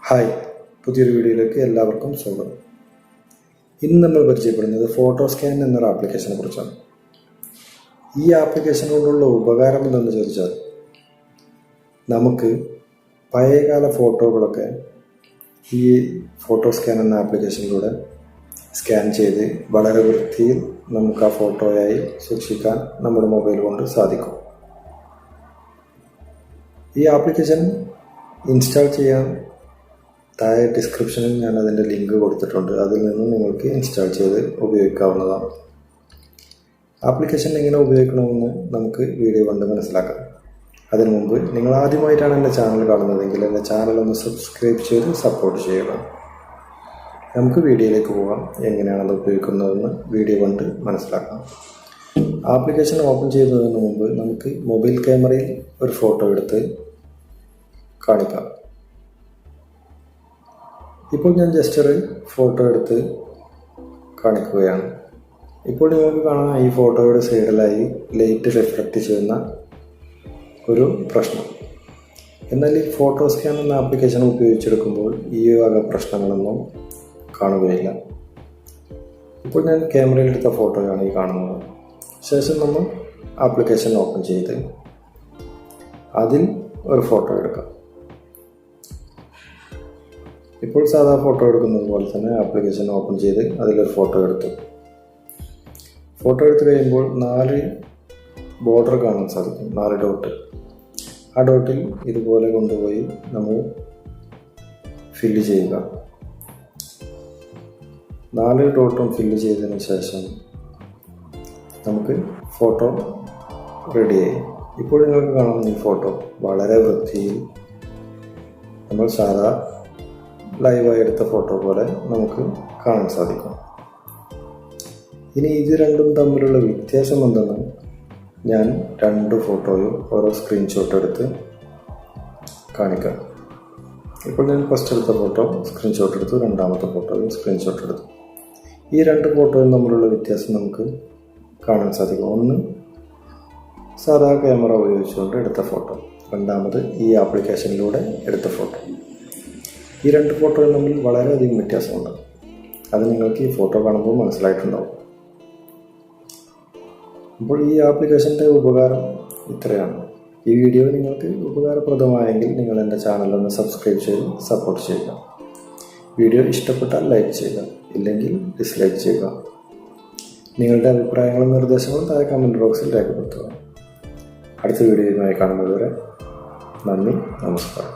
Hi, പുതിയൊരു വീഡിയോയിലേക്ക് എല്ലാവർക്കും സ്വാഗതം. ഇന്ന് നമ്മൾ പരിചയപ്പെടുന്നത് ഫോട്ടോ സ്കാൻ എന്നൊരു ആപ്ലിക്കേഷനെ കുറിച്ചാണ്. ഈ ആപ്ലിക്കേഷൻ കൊണ്ടുള്ള ഉപകാരം എന്തെന്ന് ചോദിച്ചാൽ, നമുക്ക് പഴയകാല ഫോട്ടോകളൊക്കെ ഈ ഫോട്ടോ സ്കാൻ എന്ന ആപ്ലിക്കേഷനിലൂടെ സ്കാൻ ചെയ്ത് വളരെ വൃത്തിയിൽ നമുക്ക് ആ ഫോട്ടോയായി സൂക്ഷിക്കാൻ നമ്മുടെ മൊബൈൽ കൊണ്ട് സാധിക്കും. ഈ ആപ്ലിക്കേഷൻ ഇൻസ്റ്റാൾ ചെയ്യാൻ താഴെ ഡിസ്ക്രിപ്ഷനിൽ ഞാൻ അതിൻ്റെ ലിങ്ക് കൊടുത്തിട്ടുണ്ട്. അതിൽ നിന്നും നിങ്ങൾക്ക് ഇൻസ്റ്റാൾ ചെയ്ത് ഉപയോഗിക്കാവുന്നതാണ്. ആപ്ലിക്കേഷൻ എങ്ങനെ ഉപയോഗിക്കണമെന്ന് നമുക്ക് വീഡിയോ കണ്ട് മനസ്സിലാക്കാം. അതിനു മുമ്പ് നിങ്ങൾ ആദ്യമായിട്ടാണ് എൻ്റെ ചാനൽ കാണുന്നതെങ്കിൽ എൻ്റെ ചാനൽ ഒന്ന് സബ്സ്ക്രൈബ് ചെയ്ത് സപ്പോർട്ട് ചെയ്യുക. നമുക്ക് വീഡിയോയിലേക്ക് പോകാം. എങ്ങനെയാണ് അത് ഉപയോഗിക്കുന്നതെന്ന് വീഡിയോ കണ്ട് മനസ്സിലാക്കാം. ആപ്ലിക്കേഷൻ ഓപ്പൺ ചെയ്യുന്നതിന് മുമ്പ് നമുക്ക് മൊബൈൽ ക്യാമറയിൽ ഒരു ഫോട്ടോ എടുത്ത് കാണിക്കാം. ഇപ്പോൾ ഞാൻ ജസ്റ്റ് ഒരു ഫോട്ടോ എടുത്ത് കാണിക്കുകയാണ്. ഇപ്പോൾ നിങ്ങൾക്ക് കാണാം, ഈ ഫോട്ടോയുടെ സൈഡിലായി ലൈറ്റ് റിഫ്ലക്റ്റ് ചെയ്യുന്ന ഒരു പ്രശ്നം. എന്നാൽ ഈ ഫോട്ടോ സ്കാൻ എന്ന ആപ്ലിക്കേഷൻ ഉപയോഗിച്ചെടുക്കുമ്പോൾ ഈ വക പ്രശ്നങ്ങളൊന്നും കാണുകയില്ല. ഇപ്പോൾ ഞാൻ ക്യാമറയിൽ എടുത്ത ഫോട്ടോയാണ് ഈ കാണുന്നത്. ശേഷം നമ്മൾ ആപ്ലിക്കേഷൻ ഓപ്പൺ ചെയ്ത് അതിൽ ഒരു ഫോട്ടോ എടുക്കാം. ഇപ്പോൾ സാധാ ഫോട്ടോ എടുക്കുന്നത് പോലെ തന്നെ ആപ്ലിക്കേഷൻ ഓപ്പൺ ചെയ്ത് അതിലൊരു ഫോട്ടോ എടുത്തു കഴിയുമ്പോൾ 4 ബോർഡർ കാണാൻ സാധിക്കും, 4 ഡോട്ട്. ആ ഡോട്ടിൽ ഇതുപോലെ കൊണ്ടുപോയി നമ്മൾ ഫില്ല് ചെയ്യുക. 4 ഡോട്ടും ഫില്ല് ചെയ്തതിന് ശേഷം നമുക്ക് ഫോട്ടോ റെഡിയായി. ഇപ്പോൾ നിങ്ങൾക്ക് കാണാം, ഈ ഫോട്ടോ വളരെ വൃത്തിയിൽ നമ്മൾ സാധാ ലൈവായി എടുത്ത ഫോട്ടോ പോലെ നമുക്ക് കാണാൻ സാധിക്കും. ഇനി ഇത് രണ്ടും തമ്മിലുള്ള വ്യത്യാസം എന്തെന്ന് ഞാൻ 2 ഫോട്ടോയും ഓരോ സ്ക്രീൻഷോട്ട് എടുത്ത് കാണിക്കാം. ഇപ്പോൾ ഞാൻ ഫസ്റ്റ് എടുത്ത ഫോട്ടോ സ്ക്രീൻഷോട്ട് എടുത്തു, രണ്ടാമത്തെ ഫോട്ടോയും സ്ക്രീൻഷോട്ട് എടുത്തു. ഈ 2 ഫോട്ടോയും തമ്മിലുള്ള വ്യത്യാസം നമുക്ക് കാണാൻ സാധിക്കും. ഒന്ന് സാധാ ക്യാമറ ഉപയോഗിച്ചുകൊണ്ട് എടുത്ത ഫോട്ടോ, രണ്ടാമത് ഈ ആപ്ലിക്കേഷനിലൂടെ എടുത്ത ഫോട്ടോ. ഈ 2 ഫോട്ടോയും തമ്മിൽ വളരെയധികം വ്യത്യാസമുണ്ട്. അത് നിങ്ങൾക്ക് ഈ ഫോട്ടോ കാണുമ്പോൾ മനസ്സിലായിട്ടുണ്ടാവും. അപ്പോൾ ഈ ആപ്ലിക്കേഷൻ്റെ ഉപകാരം ഇത്രയാണ്. ഈ വീഡിയോ നിങ്ങൾക്ക് ഉപകാരപ്രദമായെങ്കിൽ നിങ്ങൾ എൻ്റെ ചാനലൊന്ന് സബ്സ്ക്രൈബ് ചെയ്ത് സപ്പോർട്ട് ചെയ്യുക. വീഡിയോ ഇഷ്ടപ്പെട്ടാൽ ലൈക്ക് ചെയ്യുക, ഇല്ലെങ്കിൽ ഡിസ്ലൈക്ക് ചെയ്യുക. നിങ്ങളുടെ അഭിപ്രായങ്ങളും നിർദ്ദേശങ്ങളും താഴെ കമൻറ്റ് ബോക്സിൽ രേഖപ്പെടുത്തുക. അടുത്ത വീഡിയോയുമായി കാണുന്നതുവരെ നന്ദി, നമസ്കാരം.